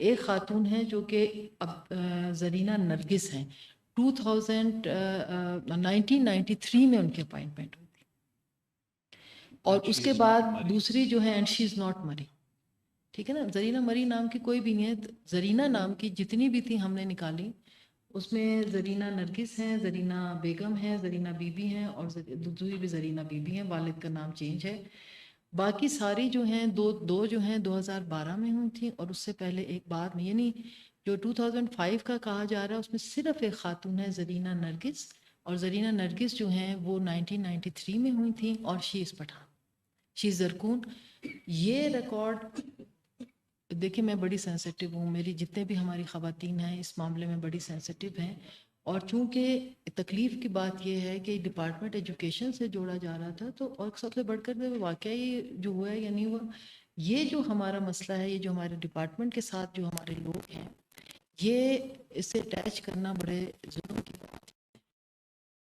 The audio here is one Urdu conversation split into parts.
ایک خاتون ہیں جو کہ اب زرینہ نرگس ہیں، 1993 میں ان کی اپائنٹمنٹ ہوئی تھی، اور اس کے بعد دوسری جو ہے اینڈ شی از ناٹ مری، ٹھیک ہے نا. زرینہ مری نام کی کوئی بھی نہیں ہے. زرینہ نام کی جتنی بھی تھی ہم نے نکالی، اس میں زرینہ نرگس ہیں، زرینہ بیگم ہیں، زرینہ بی بی ہیں، اور دوسری بھی زرینہ بی بی ہیں، والد کا نام چینج ہے. باقی ساری جو ہیں دو جو ہیں 2012 میں ہوئی تھیں، اور اس سے پہلے ایک بعد میں، یعنی جو 2005 کا کہا جا رہا ہے اس میں صرف ایک خاتون ہے زرینہ نرگس، اور زرینہ نرگس جو ہیں وہ 1993 میں ہوئی تھیں، اور شی از پٹھان، شی از زرکون. یہ ریکارڈ دیکھیں، میں بڑی سینسٹیو ہوں، میری جتنے بھی ہماری خواتین ہیں اس معاملے میں بڑی سینسٹیو ہیں، اور چونکہ تکلیف کی بات یہ ہے کہ ڈپارٹمنٹ ایجوکیشن سے جوڑا جا رہا تھا، تو اور سب سے بڑھ کر واقعہ یہ جو ہوا ہے یا نہیں ہوا، یہ جو ہمارا مسئلہ ہے، یہ جو ہمارے ڈپارٹمنٹ کے ساتھ جو ہمارے لوگ ہیں، یہ اس سے اٹیچ کرنا بڑے ظلم کی بات ہے.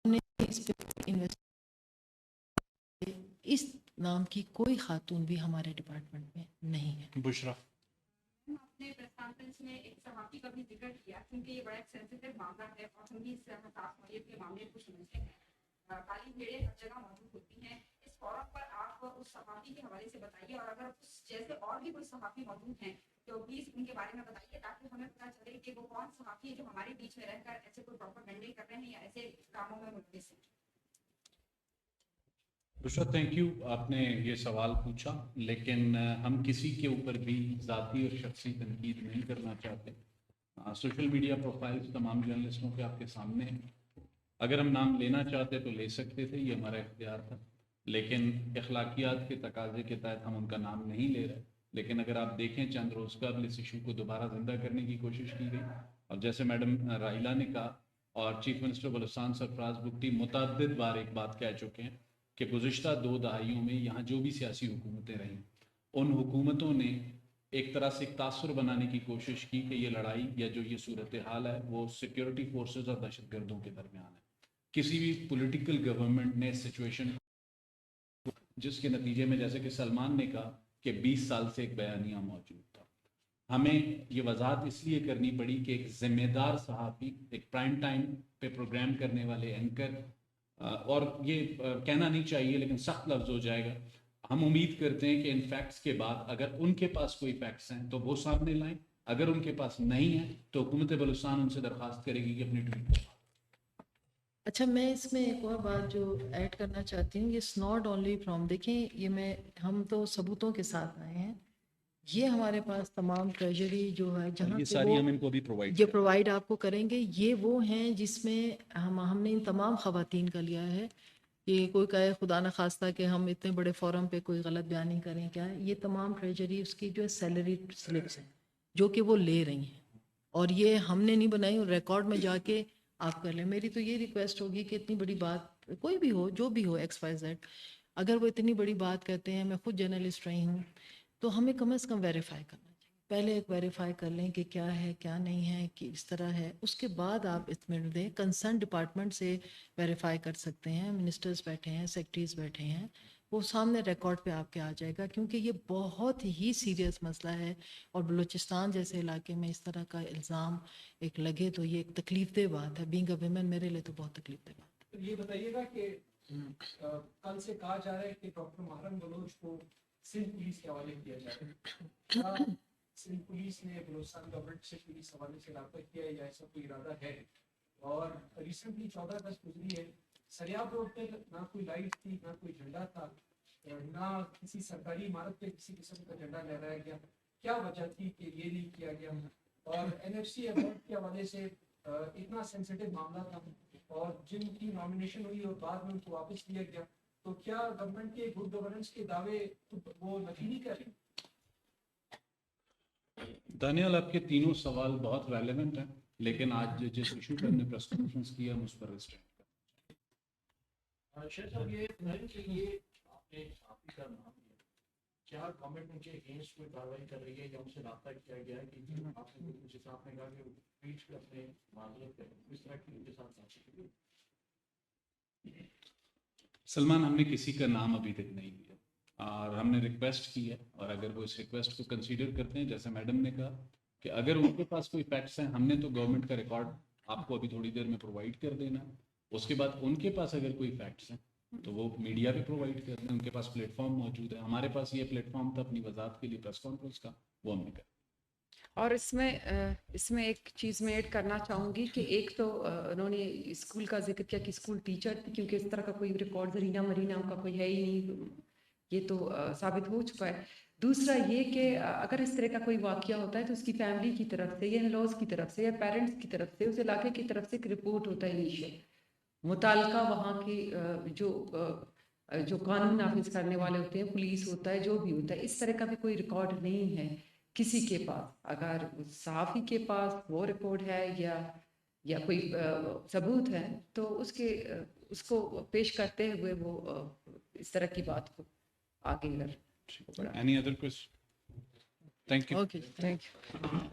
ہم نے اس پہ اس نام کی کوئی خاتون بھی ہمارے ڈپارٹمنٹ میں نہیں ہے. بشرا، آپ نے پریس کانفرنس میں ایک صحافی کا بھی ذکر کیا، کیونکہ یہ بڑا ایک سینسیٹیو معاملہ ہے اور ہم بھی اس حساس نوعیت کے معاملے کو سمجھتے ہیں. کالی بھیڑیں ہر جگہ موجود ہوتی ہیں. اس فورم پر آپ اس صحافی کے حوالے سے بتائیے، اور اگر اس جیسے اور بھی کوئی صحافی موجود ہیں تو پلیز ان کے بارے میں بتائیے، تاکہ ہمیں پتہ چلے کہ وہ کون صحافی ہے جو ہمارے بیچ میں رہ کر ایسے کوئی پروپیگنڈے کر رہے ہیں یا ایسے کاموں میں ملوث ہیں. بشرا تھینک یو، آپ نے یہ سوال پوچھا، لیکن ہم کسی کے اوپر بھی ذاتی اور شخصی تنقید نہیں کرنا چاہتے. سوشل میڈیا پروفائلز تمام جرنلسٹوں کے آپ کے سامنے ہیں. اگر ہم نام لینا چاہتے تو لے سکتے تھے، یہ ہمارا اختیار تھا، لیکن اخلاقیات کے تقاضے کے تحت ہم ان کا نام نہیں لے رہے. لیکن اگر آپ دیکھیں چند روز قبل اس ایشو کو دوبارہ زندہ کرنے کی کوشش کی گئی، اور جیسے میڈم راحیلہ نے کہا اور چیف منسٹر بلوچستان سرفراز بگٹی متعدد بار ایک بات کہہ چکے ہیں کہ گزشتہ 2 دہائیوں میں یہاں جو بھی سیاسی حکومتیں رہیں، ان حکومتوں نے ایک طرح سے ایک تاثر بنانے کی کوشش کی کہ یہ لڑائی یا جو یہ صورتحال ہے وہ سیکیورٹی فورسز اور دہشت گردوں کے درمیان ہے. کسی بھی پولیٹیکل گورنمنٹ نے سچویشن جس کے نتیجے میں، جیسے کہ سلمان نے کہا کہ 20 سال سے ایک بیانیہ موجود تھا، ہمیں یہ وضاحت اس لیے کرنی پڑی کہ ایک ذمہ دار صحافی، ایک پرائم ٹائم پہ پروگرام کرنے والے اینکر، اور یہ کہنا نہیں چاہیے لیکن سخت لفظ ہو جائے گا، ہم امید کرتے ہیں کہ ان فیکٹس کے بعد اگر ان کے پاس کوئی فیکٹس ہیں تو وہ سامنے لائیں، اگر ان کے پاس نہیں ہے تو حکومت بلوچستان ان سے درخواست کرے گی کہ اپنی ٹویٹ کریں. اچھا، میں اس میں ایک اور بات جو ایڈ کرنا چاہتی ہوں، یہ ناٹ اونلی فرام، دیکھیں یہ ہم تو ثبوتوں کے ساتھ آئے ہیں، یہ ہمارے پاس تمام ٹریجری جو ہے جہاں یہ سے ساری وہ ہم ان کو بھی پرووائڈ یہ پرووائڈ آپ کو کریں گے، یہ وہ ہیں جس میں ہم نے ان تمام خواتین کا لیا ہے. کہ کوئی کہے خدا نخواستہ کہ ہم اتنے بڑے فورم پہ کوئی غلط بیانی کریں، کیا ہے یہ تمام ٹریجری اس کی جو ہے سیلری سلپس ہیں جو کہ وہ لے رہی ہیں، اور یہ ہم نے نہیں بنائی، اور ریکارڈ میں جا کے آپ کر لیں. میری تو یہ ریکویسٹ ہوگی کہ اتنی بڑی بات کوئی بھی ہو، جو بھی ہو ایکس وائی زیڈ، اگر وہ اتنی بڑی بات کہتے ہیں، میں خود جرنلسٹ رہی ہوں، تو ہمیں کم از کم ویریفائی کرنا چاہیے. پہلے ایک ویریفائی کر لیں کہ کیا ہے کیا نہیں ہے، کہ اس طرح ہے، اس کے بعد آپ اطمینان دیں. کنسرن ڈپارٹمنٹ سے ویریفائی کر سکتے ہیں، منسٹرز بیٹھے ہیں، سیکرٹریز بیٹھے ہیں، وہ سامنے ریکارڈ پہ آپ کے آ جائے گا، کیونکہ یہ بہت ہی سیریس مسئلہ ہے. اور بلوچستان جیسے علاقے میں اس طرح کا الزام ایک لگے تو یہ ایک تکلیف دہ بات ہے. بینگ اے ویمن میرے لیے تو بہت تکلیف دہ بات ہے. یہ بتائیے گا کہ کل سے کہا جا رہا ہے کہ ڈاکٹر محرم بلوچ کو سندھ پولیس کے حوالے کیا جا رہا ہے، کیا سندھ پولیس نے بلوچستان گورنمنٹ سے اس حوالے سے رابطہ کیا ہے یا ایسا کوئی ارادہ ہے؟ اور ریسنٹلی 14 اگست گزری ہے، سریاب روڈ پہ نہ کوئی لائٹ تھی، نہ کوئی جھنڈا تھا، نہ کسی سرکاری عمارت پہ کسی قسم کا جھنڈا لہرایا گیا، کیا وجہ تھی کہ یہ نہیں کیا گیا؟ اور NFC ایوارڈ کے حوالے سے اتنا سینسیٹیو معاملہ تھا، اور جن کی نامینیشن ہوئی اور بعد میں ان کو واپس لیا گیا، تو کیا گورنمنٹ کے گڈ گورننس کے دعوے وہ نفی نہیں کر رہی؟ دانیال، آپ کے تینوں سوال بہت ریلیونٹ ہیں، لیکن آج جس ایشو پر ہم نے پریس کانفرنس کیا ہم اس پر ریسٹرکٹ شاید صاحب یہ کہ یہ آپ نے صحافی کا نام لیا، کیا گورنمنٹ ان کے اگینسٹ کوئی کارروائی کر رہی ہے یا ان سے رابطہ کیا گیا ہے کہ آپ نے جس آپ نے کہا کہ ٹویٹ پہ اپنے معذرت کریں، اس طرح کی ان کے ساتھ بات چیت ہوئی؟ سلمان، ہم نے کسی کا نام ابھی تک نہیں لیا، اور ہم نے ریکویسٹ کی ہے، اور اگر وہ اس ریکویسٹ کو کنسیڈر کرتے ہیں، جیسے میڈم نے کہا کہ اگر ان کے پاس کوئی فیکٹس ہیں، ہم نے تو گورنمنٹ کا ریکارڈ آپ کو ابھی تھوڑی دیر میں پرووائڈ کر دینا، اس کے بعد ان کے پاس اگر کوئی فیکٹس ہیں تو وہ میڈیا پہ پرووائڈ کر دیں، ان کے پاس پلیٹ فارم موجود ہے، ہمارے پاس یہ پلیٹ فارم تھا اپنی وضاحت کے لیے پریس کانفرنس کا، وہ ہم نے کر. اور اس میں ایک چیز میں ایڈ کرنا چاہوں گی کہ ایک تو انہوں نے اسکول کا ذکر کیا کہ اسکول ٹیچر تھی، کیونکہ اس طرح کا کوئی ریکارڈ زرینہ مری نام کا کوئی ہے ہی نہیں، یہ تو ثابت ہو چکا ہے. دوسرا یہ کہ اگر اس طرح کا کوئی واقعہ ہوتا ہے تو اس کی فیملی کی طرف سے یا ان لاز کی طرف سے یا پیرنٹس کی طرف سے اس علاقے کی طرف سے ایک رپورٹ ہوتا ہے انیشیل، متعلقہ وہاں کی جو قانون نافذ کرنے والے ہوتے ہیں، پولیس ہوتا ہے، جو بھی ہوتا ہے، اس طرح کا بھی کوئی ریکارڈ نہیں ہے کسی کے پاس. اگر صحافی کے پاس وہ ریکارڈ ہے یا کوئی ثبوت ہے تو اس کو پیش کرتے ہوئے وہ اس طرح کی بات کو آگے بڑھا. Any other question? Thank you. Okay thank you.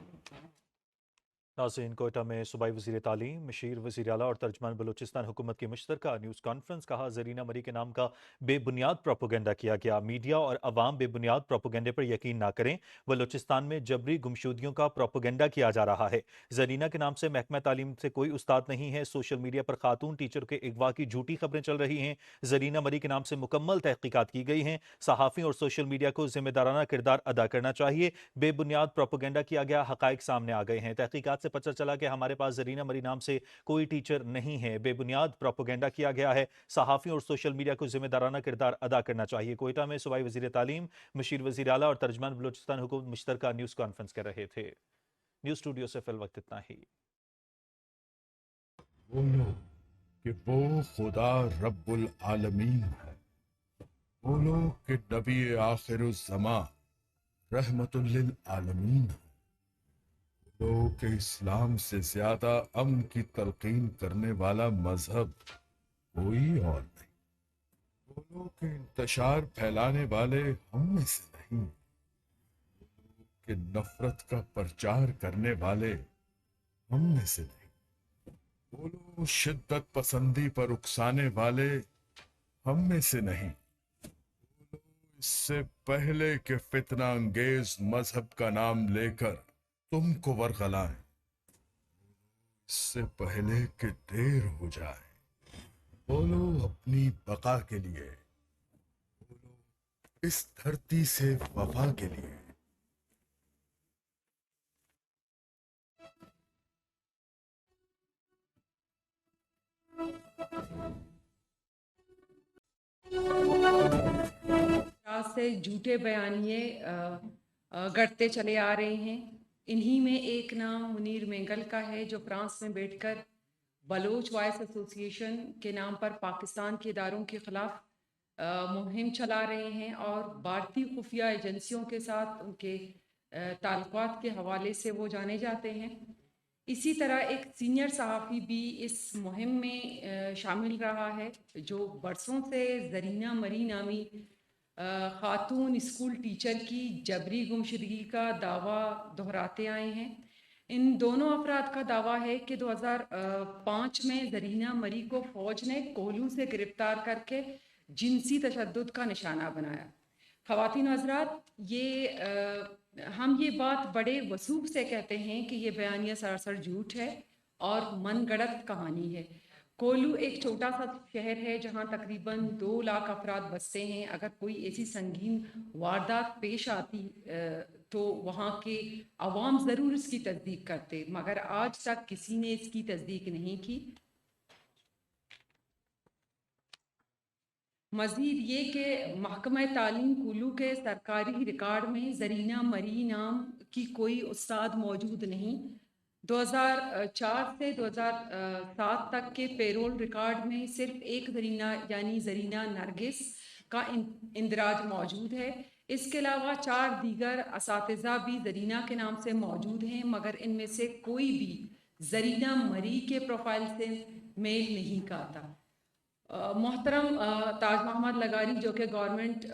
ناظرین، کوئٹہ میں صوبائی وزیر تعلیم، مشیر وزیر اعلیٰ اور ترجمان بلوچستان حکومت کی مشترکہ نیوز کانفرنس. کہا زرینہ مری کے نام کا بے بنیاد پروپیگنڈا کیا گیا. میڈیا اور عوام بے بنیاد پروپیگنڈے پر یقین نہ کریں. بلوچستان میں جبری گمشدگیوں کا پروپیگنڈا کیا جا رہا ہے. زرینہ کے نام سے محکمہ تعلیم سے کوئی استاد نہیں ہے. سوشل میڈیا پر خاتون ٹیچر کے اغوا کی جھوٹی خبریں چل رہی ہیں. زرینہ مری کے نام سے مکمل تحقیقات کی گئی ہیں. صحافیوں اور سوشل میڈیا کو ذمہ دارانہ کردار ادا کرنا چاہیے. بے بنیاد پروپیگنڈا کیا گیا، حقائق سامنے آ گئے ہیں. تحقیقات سے پتہ چلا کہ ہمارے پاس زرینہ مری نام سے کوئی ٹیچر نہیں ہے. بے بنیاد پروپیگنڈا کیا گیا ہے. صحافیوں اور سوشل میڈیا کو ذمہ دارانہ کردار ادا کرنا چاہیے. کوئٹہ میں صوبائی وزیر تعلیم، مشیر وزیر اعلیٰ اور ترجمان بلوچستان حکومت مشترکہ نیوز کانفرنس کر رہے تھے. نیوز اسٹوڈیو سے فی الوقت اتنا ہی. بولو کہ وہ خدا رب العالمین ہے. بولو کہ نبی آخر الزماں رحمت للعالمین ہے. بولو کہ اسلام سے زیادہ امن کی تلقین کرنے والا مذہب کوئی اور نہیں. بولو کہ انتشار پھیلانے والے ہم میں سے نہیں. بولو کہ نفرت کا پرچار کرنے والے ہم میں سے نہیں. بولو شدت پسندی پر اکسانے والے ہم میں سے نہیں. بولو اس سے پہلے کہ فتنہ انگیز مذہب کا نام لے کر تم کو ورغلائیں، اس سے پہلے کہ دیر ہو جائے. بولو اپنی بقا کے لیے. بولو اس دھرتی سے وفا کے لیے. سے جھوٹے بیانیے گڑتے چلے آ رہے ہیں. انہی میں ایک نام منیر مینگل کا ہے جو فرانس میں بیٹھ کر بلوچ وائس ایسوسی ایشن کے نام پر پاکستان کے اداروں کے خلاف مہم چلا رہے ہیں اور بھارتی خفیہ ایجنسیوں کے ساتھ ان کے تعلقات کے حوالے سے وہ جانے جاتے ہیں. اسی طرح ایک سینئر صحافی بھی اس مہم میں شامل رہا ہے جو برسوں سے زرینہ مری نامی خاتون اسکول ٹیچر کی جبری گمشدگی کا دعویٰ دہراتے آئے ہیں. ان دونوں افراد کا دعویٰ ہے کہ 2005 میں زرینہ مری کو فوج نے کولو سے گرفتار کر کے جنسی تشدد کا نشانہ بنایا. خواتین حضرات، ہم یہ بات بڑے وثوق سے کہتے ہیں کہ یہ بیانیہ سراسر جھوٹ ہے اور من گڑت کہانی ہے. کولو ایک چھوٹا سا شہر ہے جہاں تقریباً 2 لاکھ افراد بستے ہیں. اگر کوئی ایسی سنگین واردات پیش آتی تو وہاں کے عوام ضرور اس کی تصدیق کرتے، مگر آج تک کسی نے اس کی تصدیق نہیں کی. مزید یہ کہ محکمہ تعلیم کولو کے سرکاری ریکارڈ میں زرینہ مری نام کی کوئی استاد موجود نہیں. 2004 سے 2007 تک کے پیرول ریکارڈ میں صرف ایک زرینہ یعنی زرینہ نرگس کا اندراج موجود ہے. اس کے علاوہ 4 دیگر اساتذہ بھی زرینہ کے نام سے موجود ہیں، مگر ان میں سے کوئی بھی زرینہ مری کے پروفائل سے میل نہیں کھاتا. محترم تاج محمد لغاری جو کہ گورنمنٹ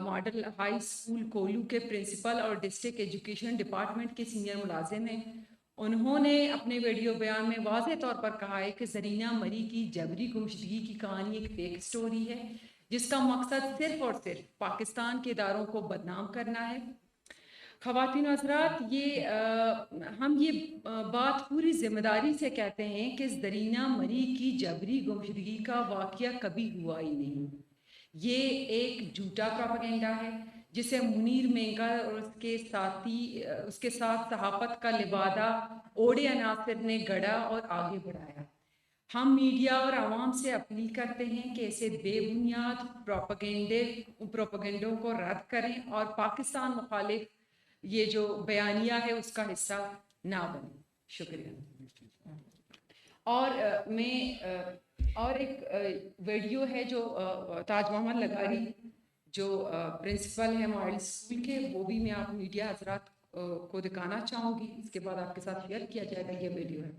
ماڈل ہائی اسکول کولو کے پرنسپل اور ڈسٹرکٹ ایجوکیشن ڈپارٹمنٹ کے سینئر ملازم ہیں، انہوں نے اپنے ویڈیو بیان میں واضح طور پر کہا ہے کہ زرینہ مری کی جبری گمشدگی کی کہانی ایک فیک سٹوری ہے جس کا مقصد صرف اور صرف پاکستان کے اداروں کو بدنام کرنا ہے. خواتین و حضرات، ہم یہ بات پوری ذمہ داری سے کہتے ہیں کہ زرینہ مری کی جبری گمشدگی کا واقعہ کبھی ہوا ہی نہیں. یہ ایک جھوٹا پروپیگنڈا ہے جسے منیر مینگل اور اس کے ساتھ صحافت کا لبادہ اوڑے عناصر نے گڑھا اور آگے بڑھایا. ہم میڈیا اور عوام سے اپیل کرتے ہیں کہ ایسے بے بنیاد پروپیگنڈوں کو رد کریں اور پاکستان مخالف یہ جو بیانیہ ہے اس کا حصہ نہ بنیں. شکریہ. اور ایک ویڈیو ہے جو تاج محمد لغاری جو پرنسپل ہے ماڈل اسکول کے، وہ بھی میں آپ میڈیا حضرات کو دکھانا چاہوں گی. اس کے بعد آپ کے ساتھ شیئر کیا جائے گا. یہ ویڈیو ہے.